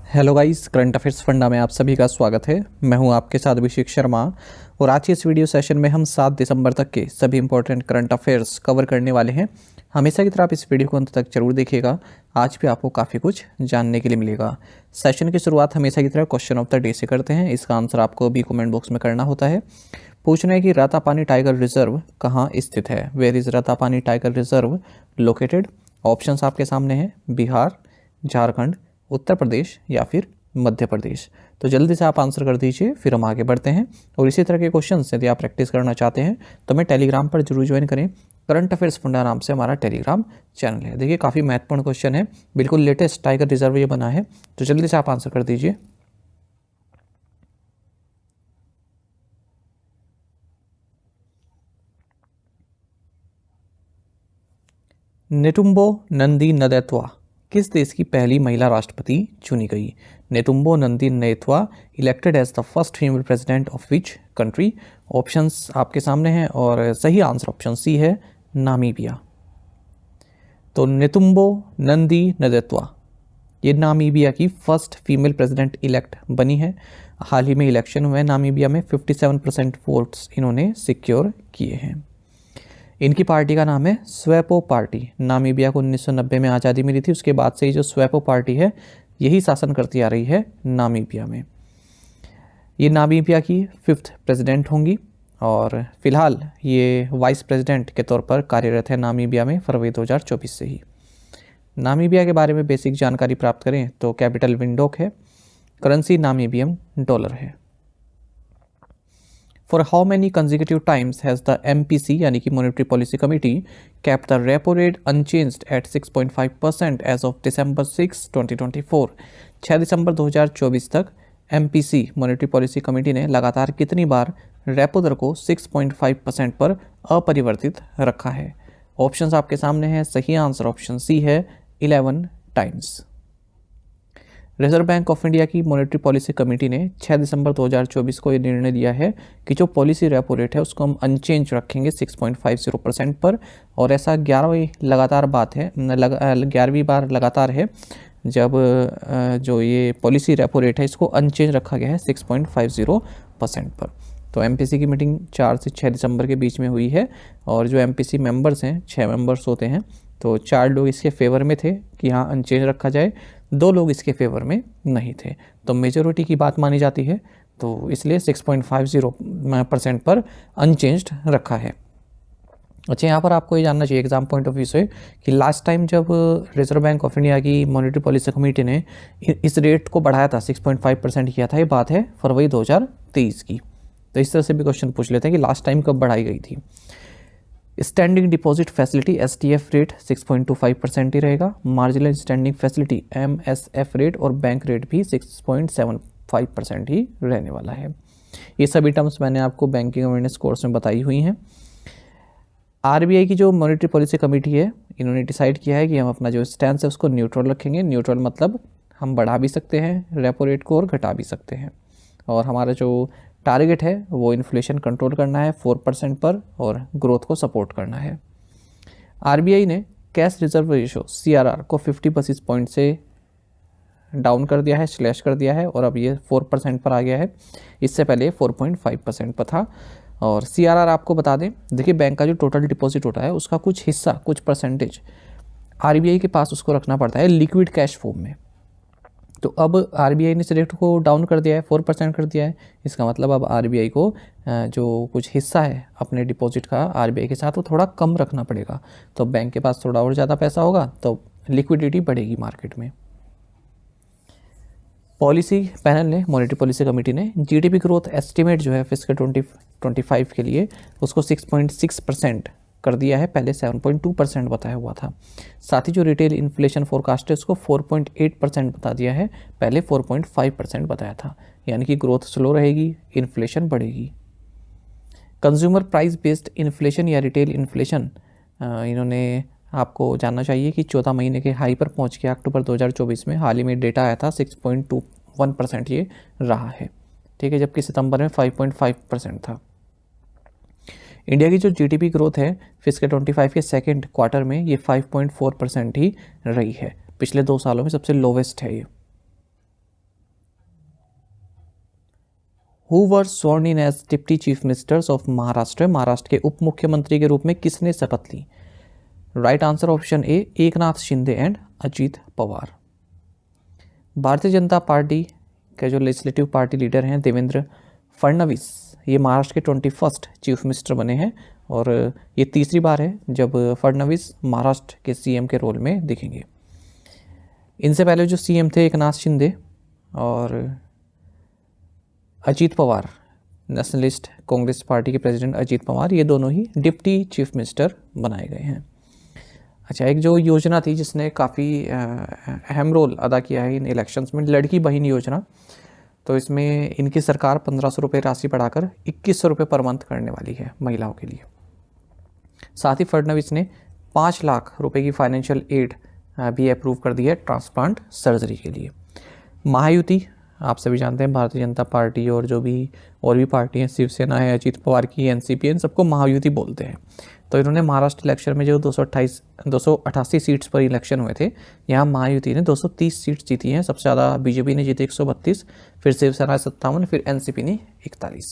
Hello guys, current affairs funda में आप सभी का स्वागत है। मैं हूं आपके साथ अभिषेक शर्मा और आज के इस वीडियो सेशन में हम 7 दिसंबर तक के सभी इंपॉर्टेंट करंट अफेयर्स कवर करने वाले हैं। हमेशा की तरह आप इस वीडियो को अंत तक जरूर देखिएगा। आज भी आपको काफ़ी कुछ जानने के लिए मिलेगा। सेशन की शुरुआत हमेशा की तरह क्वेश्चन ऑफ द डे से करते हैं। इसका आंसर आपको भी कमेंट बॉक्स में करना होता है। पूछना है कि रातापानी टाइगर रिजर्व कहाँ स्थित है। Where is Ratapani tiger reserve located. Options आपके सामने हैं, बिहार, झारखंड, उत्तर प्रदेश या फिर मध्य प्रदेश। तो जल्दी से आप आंसर कर दीजिए, फिर हम आगे बढ़ते हैं। और इसी तरह के क्वेश्चन यदि आप प्रैक्टिस करना चाहते हैं तो हमें टेलीग्राम पर जरूर ज्वाइन करें। करंट अफेयर्स फंडा नाम से हमारा टेलीग्राम चैनल है। देखिए काफ़ी महत्वपूर्ण क्वेश्चन है, बिल्कुल लेटेस्ट टाइगर रिजर्व ये बना है। तो जल्दी से आप आंसर कर दीजिए। नेटुम्बो नंदी नदैत्वा किस देश की पहली महिला राष्ट्रपति चुनी गई। Netumbo Nandi Ndaitwah elected as the first female president of which country. Options आपके सामने हैं और सही आंसर ऑप्शन सी है, नामीबिया। तो नेतुम्बो नंदी नदैत्वा ये नामीबिया की फर्स्ट फीमेल प्रेसिडेंट इलेक्ट बनी है। हाल ही में इलेक्शन हुए नामीबिया में 57% वोट्स इन्होंने सिक्योर किए हैं। इनकी पार्टी का नाम है स्वैपो पार्टी। नामीबिया को 1990 में आज़ादी मिली थी, उसके बाद से ही जो स्वैपो पार्टी है यही शासन करती आ रही है नामीबिया में। ये नामीबिया की 5th प्रेसिडेंट होंगी और फिलहाल ये वाइस प्रेसिडेंट के तौर पर कार्यरत है नामीबिया में फरवरी 2024 से ही। नामीबिया के बारे में बेसिक जानकारी प्राप्त करें तो कैपिटल विंडोक है, करेंसी नामीबियन डॉलर है। For how many consecutive times has the MPC यानी कि monetary policy committee kept the repo rate unchanged at 6.5% as of December 6, 2024? 6 दिसंबर 2024 तक MPC मॉनेटरी पॉलिसी कमेटी ने लगातार कितनी बार रेपो दर को 6.5% पर अपरिवर्तित रखा है। ऑप्शंस आपके सामने हैं, सही आंसर ऑप्शन सी है, 11 times. Reserve bank of India की मॉनेटरी पॉलिसी कमेटी ने 6 दिसंबर 2024 को ये निर्णय लिया है कि जो पॉलिसी रेपो रेट है उसको हम अनचेंज रखेंगे 6.50% पर। और ऐसा 11वीं बार लगातार है जब जो ये पॉलिसी रेपो रेट है इसको अनचेंज रखा गया है 6.50% पर। तो एमपीसी की मीटिंग 4 से 6 दिसंबर के बीच में हुई है और जो एमपीसी मेंबर्स हैं 6 मेंबर्स होते हैं, तो 4 लोग इसके फेवर में थे कि हाँ अनचेंज रखा जाए, 2 लोग इसके फेवर में नहीं थे। तो मेजोरिटी की बात मानी जाती है, तो इसलिए 6.50% पर अनचेंज्ड रखा है। अच्छा, यहाँ पर आपको ये जानना चाहिए एग्जाम पॉइंट ऑफ व्यू से कि लास्ट टाइम जब रिजर्व बैंक ऑफ इंडिया की मॉनेटरी पॉलिसी कमेटी ने इस रेट को बढ़ाया था 6.5% किया था, ये बात है फरवरी 2023 की। तो इस तरह से भी क्वेश्चन पूछ लेते हैं कि लास्ट टाइम कब बढ़ाई गई थी। Standing deposit facility STF rate 6.25% ही रहेगा। Marginal standing facility MSF rate और बैंक रेट भी 6.75% ही रहने वाला है। ये सभी टर्म्स मैंने आपको बैंकिंग अवेयरनेस कोर्स में बताई हुई हैं। RBI की जो मॉनेटरी पॉलिसी कमेटी है, इन्होंने डिसाइड किया है कि हम अपना जो स्टैंड है उसको न्यूट्रल रखेंगे। न्यूट्रल मतलब हम बढ़ा भी सकते हैं रेपो रेट को और घटा भी सकते हैं। और हमारा जो टारगेट है वो इन्फ्लेशन कंट्रोल करना है 4% पर और ग्रोथ को सपोर्ट करना है। RBI ने कैश रिजर्व रेशो CRR को 50 बेसिस पॉइंट से डाउन कर दिया है, स्लैश कर दिया है और अब ये 4% पर आ गया है। इससे पहले 4.5% पर था। और CRR आपको बता दें, देखिए बैंक का जो टोटल डिपॉजिट होता है उसका कुछ हिस्सा, कुछ परसेंटेज RBI के पास उसको रखना पड़ता है लिक्विड कैश फॉर्म में। तो अब RBI ने इस रेट को डाउन कर दिया है, 4% कर दिया है। इसका मतलब अब RBI को जो कुछ हिस्सा है अपने डिपॉजिट का RBI के साथ वो थोड़ा कम रखना पड़ेगा। तो बैंक के पास थोड़ा और ज़्यादा पैसा होगा तो लिक्विडिटी बढ़ेगी मार्केट में। पॉलिसी पैनल ने, मॉनेटरी पॉलिसी कमेटी ने GDP ग्रोथ एस्टिमेट जो है फिस्कल 2025 के लिए उसको 6.6% कर दिया है, पहले 7.2% बताया हुआ था। साथ ही जो रिटेल इन्फ्लेशन फोरकास्ट है उसको 4.8% बता दिया है, पहले 4.5% बताया था। यानी कि ग्रोथ स्लो रहेगी, इन्फ्लेशन बढ़ेगी। कंज्यूमर प्राइस बेस्ड इन्फ्लेशन या रिटेल इन्फ्लेशन इन्होंने आपको जानना चाहिए कि 14 महीने के हाई पर पहुंच गया अक्टूबर 2024 में। हाल ही में डेटा आया था 6.21% ये रहा है, ठीक है, जबकि सितंबर में 5.5% था। इंडिया की जो GDP ग्रोथ है फिस्कल 25 के सेकेंड क्वार्टर में ये 5.4% ही रही है। पिछले 2 सालों में सबसे लोवेस्ट है ये। Who were sworn in as deputy chief ministers of Maharashtra, Maharashtra के उप मुख्यमंत्री के रूप में किसने शपथ ली? राइट आंसर ऑप्शन ए, एकनाथ शिंदे एंड अजीत पवार। भारतीय जनता पार्टी के जो लेजिस्लेटिव पार्टी लीडर हैं देवेंद्र फडणवीस, ये महाराष्ट्र के 21st चीफ मिनिस्टर बने हैं और ये तीसरी बार है जब फडणवीस महाराष्ट्र के सीएम के रोल में दिखेंगे। इनसे पहले जो सीएम थे एकनाथ शिंदे और अजीत पवार, नेशनलिस्ट कांग्रेस पार्टी के प्रेसिडेंट अजीत पवार, ये दोनों ही डिप्टी चीफ मिनिस्टर बनाए गए हैं। अच्छा, एक जो योजना थी जिसने काफ़ी अहम रोल अदा किया है इन इलेक्शंस में, लड़की बहन योजना, तो इसमें इनकी सरकार 1500 रुपये राशि बढ़ाकर 2100 रुपये पर मंथ करने वाली है महिलाओं के लिए। साथ ही फडणवीस ने 5 लाख रुपए की फाइनेंशियल एड भी अप्रूव कर दी है ट्रांसप्लांट सर्जरी के लिए। महायुति आप सभी जानते हैं, भारतीय जनता पार्टी और जो भी और भी पार्टी हैं, शिवसेना है, अजीत पवार की, एनसीपी, इन सबको महायुति बोलते हैं। तो इन्होंने महाराष्ट्र इलेक्शन में जो 288 सीट्स पर इलेक्शन हुए थे, यहाँ महायुति ने 230 सीट्स जीती हैं। सबसे ज़्यादा बीजेपी ने जीती 132, फिर शिवसेना 57, फिर एनसीपी ने 41।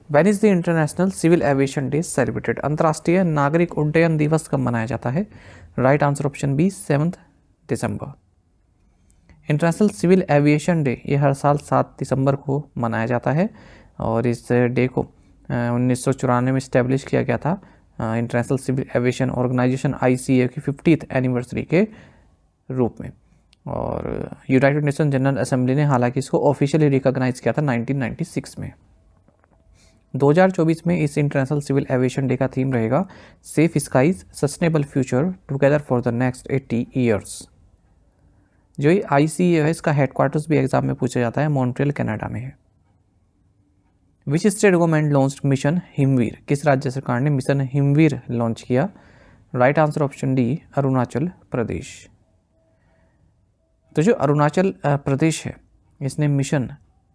When is the international civil aviation day celebrated? अंतर्राष्ट्रीय नागरिक उड्डयन दिवस कब मनाया जाता है? राइट आंसर ऑप्शन बी, 7 दिसंबर। इंटरनेशनल सिविल एविएशन डे ये हर साल 7 दिसंबर को मनाया जाता है और इस डे को 1994 में इस्टेब्लिश किया गया था international civil aviation organisation ICAO की 50th एनिवर्सरी के रूप में। और यूनाइटेड नेशन जनरल असेंबली ने हालांकि इसको ऑफिशियली रिकॉग्नाइज किया था 1996 में। 2024 में इस इंटरनेशनल सिविल एविएशन डे का थीम रहेगा safe skies sustainable future together for the next 80 years. जो ये ICAO है, इसका हेडक्वार्टर्स भी एग्जाम में पूछा जाता है, मॉन्ट्रियल कनाडा में है। Which state government launch mission Himveer? किस राज्य सरकार ने मिशन हिमवीर लॉन्च किया? Right answer option D, Arunachal Pradesh. तो जो अरुणाचल प्रदेश है, इसने मिशन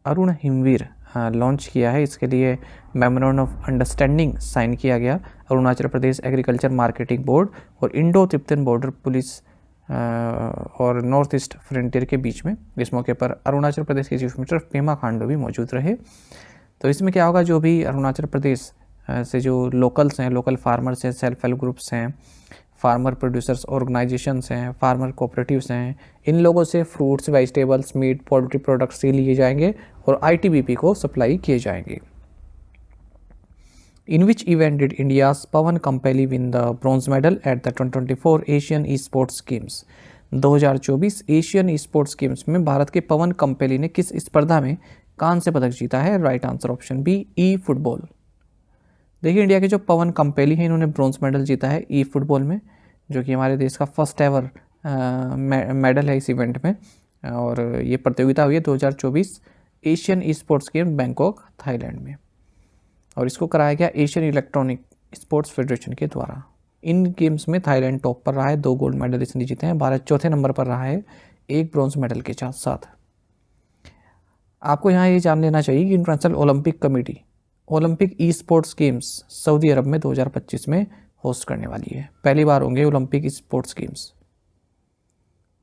अरुण हिमवीर लॉन्च किया है। इसके लिए मेमोरेंडम ऑफ अंडरस्टैंडिंग साइन किया गया Arunachal Pradesh agriculture marketing board और इंडो तिब्बतन बॉर्डर पुलिस और नॉर्थ ईस्ट फ्रंटियर के बीच में। इस मौके पर अरुणाचल प्रदेश के चीफ मिनिस्टर पेमा खांडू भी मौजूद रहे। तो इसमें क्या होगा, जो भी अरुणाचल प्रदेश से जो लोकल्स हैं, लोकल फार्मर्स हैं, सेल्फ हेल्प ग्रुप्स हैं, फार्मर प्रोड्यूसर्स ऑर्गेनाइजेशंस हैं, फार्मर कोऑपरेटिव्स हैं, इन लोगों से fruits, vegetables, meat, poultry products लिए लिए जाएंगे और ITBP को सप्लाई किए जाएंगे। In which event did India's Pawan Kampeli win the bronze medal at the 2024 Asian esports games? 2024 Asian esports games में भारत के पवन कंपेली ने किस स्पर्धा में कांस्य पदक जीता है? राइट आंसर ऑप्शन बी, ई फुटबॉल। देखिए, इंडिया के जो पवन कंपेली हैं, इन्होंने ब्रॉन्ज मेडल जीता है ई फुटबॉल में, जो कि हमारे देश का फर्स्ट एवर मेडल है इस इवेंट में। और ये प्रतियोगिता हुई है 2024 Asian e sports game Bangkok, Thailand में, और इसको कराया गया एशियन इलेक्ट्रॉनिक स्पोर्ट्स फेडरेशन के द्वारा। इन गेम्स में थाईलैंड टॉप पर रहा है, 2 गोल्ड मेडल इसने जीते हैं। भारत चौथे नंबर पर रहा है 1 ब्रॉन्ज मेडल के साथ। आपको यहाँ ये जान लेना चाहिए कि International Olympic Committee Olympic esports games Saudi Arabia में 2025 में होस्ट करने वाली है। पहली बार होंगे Olympic sports games.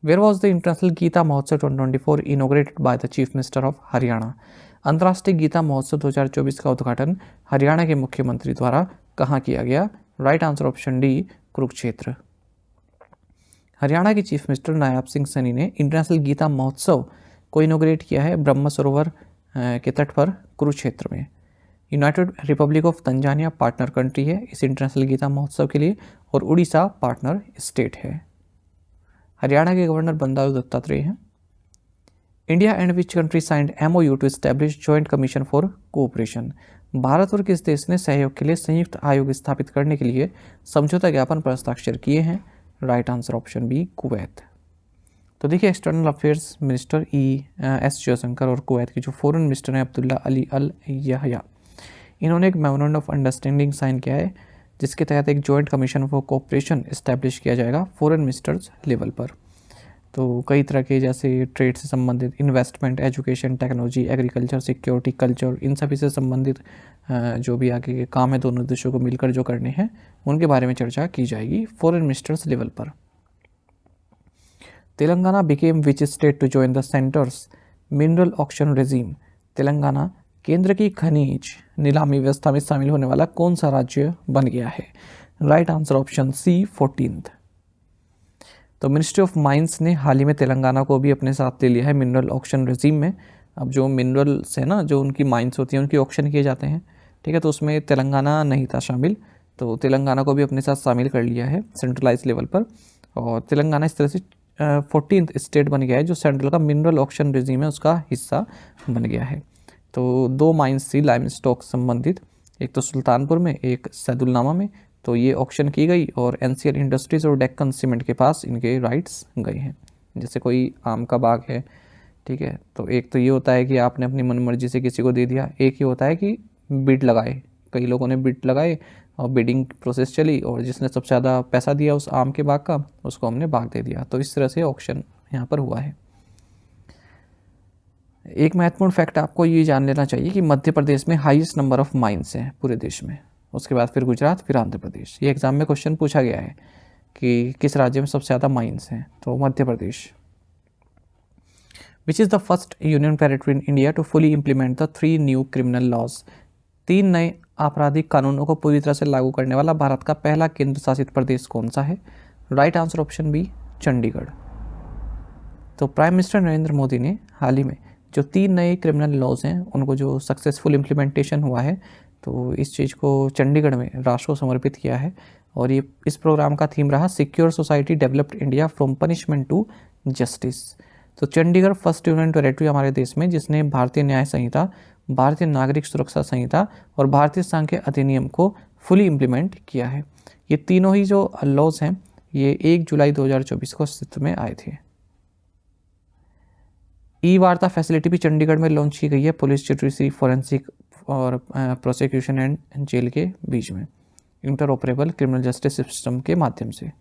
Where was the international Gita Mahotsav 2024 inaugurated by the chief minister of Haryana? अंतर्राष्ट्रीय गीता महोत्सव 2024 का उद्घाटन हरियाणा के मुख्यमंत्री द्वारा कहाँ किया गया? Right answer option D, Kurukshetra. Haryana के चीफ मिनिस्टर नायब सिंह सैनी ने इंटरनेशनल गीता महोत्सव को इनोग्रेट किया है ब्रह्म सरोवर के तट पर कुरुक्षेत्र में। United Republic of Tanzania partner country है इस इंटरनेशनल गीता महोत्सव के लिए और उड़ीसा पार्टनर स्टेट है। हरियाणा के गवर्नर बंडारू दत्तात्रेय हैं। India and which country signed MOU to establish joint commission for cooperation? Bharat और किस देश ने सहयोग के लिए संयुक्त आयोग स्थापित करने के लिए समझौता ज्ञापन पर हस्ताक्षर किए हैं? Right answer option B, Kuwait. तो देखिए, external affairs minister S Jaishankar और कुवैत के जो फॉरेन मिनिस्टर हैं अब्दुल्ला अली अल यहया, इन्होंने एक मेमोरेंडम ऑफ अंडरस्टैंडिंग साइन किया है जिसके तहत एक joint commission for cooperation establish किया जाएगा फॉरेन मिनिस्टर्स लेवल पर। तो कई तरह के जैसे ट्रेड से संबंधित, investment, education, technology, agriculture, security, culture, इन सभी से संबंधित जो भी आगे के काम है दोनों देशों को मिलकर जो करने हैं उनके बारे में चर्चा की जाएगी फॉरेन मिनिस्टर्स लेवल पर। Telangana became which state to join the centre's mineral auction regime? Telangana केंद्र की खनिज नीलामी व्यवस्था में शामिल होने वाला कौन सा राज्य बन गया है? Right answer option C 14th। तो मिनिस्ट्री ऑफ माइंस ने हाल ही में तेलंगाना को भी अपने साथ ले लिया है मिनरल ऑक्शन रेजिम में। अब जो मिनरल्स है ना, जो उनकी माइंस होती हैं, उनकी ऑक्शन किए जाते हैं, ठीक है, तो उसमें तेलंगाना नहीं था शामिल, तो तेलंगाना को भी अपने साथ शामिल कर लिया है सेंट्रलाइज लेवल पर। और तेलंगाना इस तरह से 14th स्टेट बन गया है जो सेंट्रल का मिनरल ऑक्शन रेजिम है उसका हिस्सा बन गया है। तो 2 माइंस थी लाइम स्टॉक संबंधित, एक तो सुल्तानपुर में, एक सैदुलनामा में, तो ये ऑक्शन की गई और एनसीएल इंडस्ट्रीज और डेक्कन सीमेंट के पास इनके राइट्स गए हैं। जैसे कोई आम का बाग है, ठीक है, तो एक तो ये होता है कि आपने अपनी मनमर्जी से किसी को दे दिया, एक ये होता है कि बिड लगाए, कई लोगों ने बिड लगाए और बिडिंग प्रोसेस चली और जिसने सबसे ज़्यादा पैसा दिया उस आम के बाग का, उसको हमने बाग दे दिया। तो इस तरह से ऑक्शन यहाँ पर हुआ है। एक महत्वपूर्ण फैक्ट आपको ये जान लेना चाहिए कि मध्य प्रदेश में हाईएस्ट नंबर ऑफ माइंस हैं पूरे देश में, उसके बाद फिर गुजरात, फिर आंध्र प्रदेश। ये एग्जाम में क्वेश्चन पूछा गया है कि किस राज्य में सबसे ज़्यादा माइंस हैं, तो Madhya Pradesh. Which is the first union territory in India to fully implement the 3 new criminal laws? 3 नए आपराधिक कानूनों को पूरी तरह से लागू करने वाला भारत का पहला केंद्र शासित प्रदेश कौन सा है? Right answer option B Chandigarh. तो प्राइम मिनिस्टर नरेंद्र मोदी ने हाल ही में जो 3 नए क्रिमिनल लॉज हैं उनको जो सक्सेसफुल इम्प्लीमेंटेशन हुआ है, तो इस चीज़ को चंडीगढ़ में राष्ट्र को समर्पित किया है। और ये इस प्रोग्राम का थीम रहा secure society developed India from punishment to justice. तो चंडीगढ़ फर्स्ट यूनियन टेरिटरी हमारे देश में जिसने भारतीय न्याय संहिता, भारतीय नागरिक सुरक्षा संहिता और भारतीय सांख्य अधिनियम को फुली इम्प्लीमेंट किया है। ये तीनों ही जो लॉज हैं ये 1 जुलाई 2024 को अस्तित्व में आए थे। ई वार्ता फैसिलिटी भी चंडीगढ़ में लॉन्च की गई है पुलिस, जुडिशरी, फॉरेंसिक और प्रोसिक्यूशन एंड जेल के बीच में इंटरऑपरेबल क्रिमिनल जस्टिस सिस्टम के माध्यम से।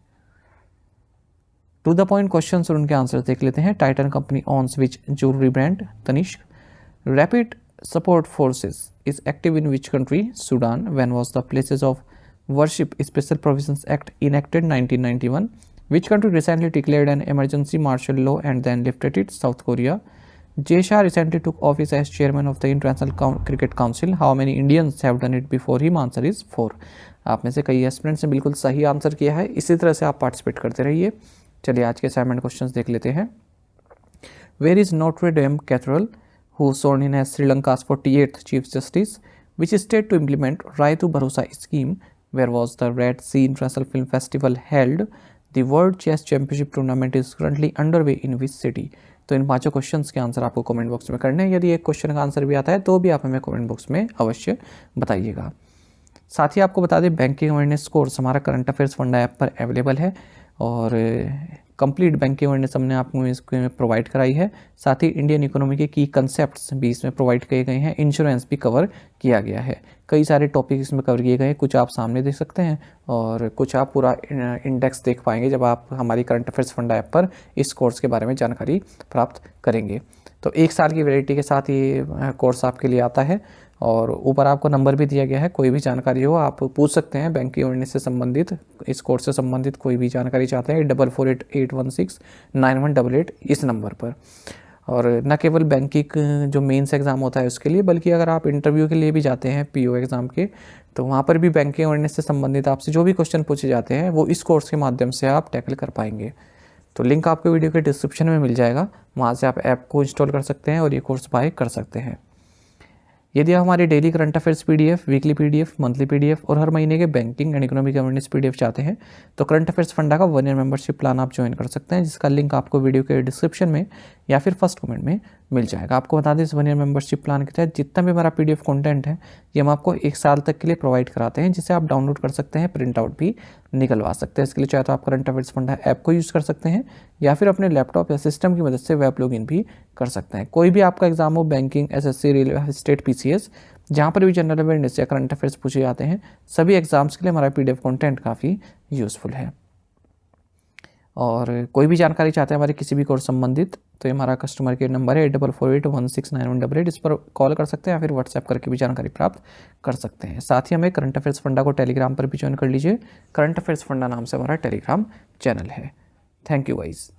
टू द पॉइंट क्वेश्चन और उनके आंसर देख लेते हैं। Titan company owns which jewellery brand? Tanishq. Rapid Support Forces is active in which country? Sudan. When was the Places of Worship Special Provisions Act enacted? 1991। Which country recently declared an emergency martial law and then lifted it? South Korea. Jay Shah recently took office as chairman of the International Cricket Council. How many Indians have done it before him? Answer is 4. आप में से कई aspirants ने बिल्कुल सही answer किया है। इसी तरह से आप पार्टिसिपेट करते रहिए। चलिए आज के असाइनमेंट क्वेश्चंस देख लेते हैं। Where is Notre Dame Cathedral, who sworn in as Sri Lanka's 48th Chief Justice? Which state to implement Right to Bharosa scheme? Where was the Red Sea International Film Festival held? The World Chess Championship Tournament is currently underway in which city? तो इन 5 questions के answer आपको comment box में करने हैं। यदि एक question का answer भी आता है तो भी आप हमें कमेंट बॉक्स में अवश्य बताइएगा। साथ ही आपको बता दें बैंकिंग अवेयरनेस कोर्स हमारा करंट अफेयर्स फंडा ऐप पर अवेलेबल है और कंप्लीट बैंकिंग अवेयरनेस हमने आपको इसमें प्रोवाइड कराई है। साथ ही इंडियन इकोनॉमी के की कंसेप्ट्स भी इसमें प्रोवाइड किए गए हैं। इंश्योरेंस भी कवर किया गया है। कई सारे टॉपिक इसमें कवर किए गए हैं। कुछ आप सामने देख सकते हैं और कुछ आप पूरा इंडेक्स देख पाएंगे जब आप हमारी करंट अफेयर्स फंडा ऐप पर इस कोर्स के बारे में जानकारी प्राप्त करेंगे। तो 1 साल की वैलिडिटी के साथ ये कोर्स आपके लिए आता है और ऊपर आपको नंबर भी दिया गया है। कोई भी जानकारी हो आप पूछ सकते हैं बैंकिंग अवेयरनेस से संबंधित, इस कोर्स से संबंधित कोई भी जानकारी चाहते हैं 4488169188 इस नंबर पर। और न केवल बैंकिंग जो मेंस एग्ज़ाम होता है उसके लिए, बल्कि अगर आप इंटरव्यू के लिए भी जाते हैं पीओ एग्ज़ाम के, तो वहाँ पर भी बैंकिंग अवेयरनेस से संबंधित आपसे जो भी क्वेश्चन पूछे जाते हैं वो इस कोर्स के माध्यम से आप टैकल कर पाएंगे। तो लिंक आपको वीडियो के डिस्क्रिप्शन में मिल जाएगा, वहाँ से आप ऐप को इंस्टॉल कर सकते हैं और ये कोर्स बाय कर सकते हैं। यदि आप हमारे daily current affairs PDF, weekly PDF, monthly PDF और हर महीने के banking and economic awareness PDF चाहते हैं तो करंट अफेयर्स फंडा का 1 ईयर मेंबरशिप प्लान आप ज्वाइन कर सकते हैं, जिसका लिंक आपको वीडियो के डिस्क्रिप्शन में या फिर फर्स्ट कमेंट में मिल जाएगा। आपको बता दें इस 1 ईयर मेंबरशिप प्लान के तहत जितना भी हमारा पीडीएफ कंटेंट है ये हम आपको 1 साल तक के लिए प्रोवाइड कराते हैं, जिसे आप डाउनलोड कर सकते हैं, प्रिंट आउट भी निकलवा सकते हैं। इसके लिए चाहे तो आप करंट अफेयर्स फंडा ऐप को यूज़ कर सकते हैं या फिर अपने लैपटॉप या सिस्टम की मदद से वेब लॉगिन भी कर सकते हैं। कोई भी आपका एग्जाम हो, banking, SSC, railway, state, PCS, जहाँ पर भी जनरल अवेयरनेस या करंट अफेयर्स पूछे जाते हैं, सभी एग्जाम्स के लिए हमारा पीडीएफ कंटेंट काफ़ी यूज़फुल है। और कोई भी जानकारी चाहते हैं हमारे किसी भी कोर्स संबंधित तो ये हमारा कस्टमर केयर नंबर है 8448169188, इस पर कॉल कर सकते हैं या फिर व्हाट्सएप करके भी जानकारी प्राप्त कर सकते हैं। साथ ही हमें करंट अफेयर्स फंडा को टेलीग्राम पर भी ज्वाइन कर लीजिए। करंट अफेयर्स फंडा नाम से हमारा टेलीग्राम चैनल है। Thank you guys.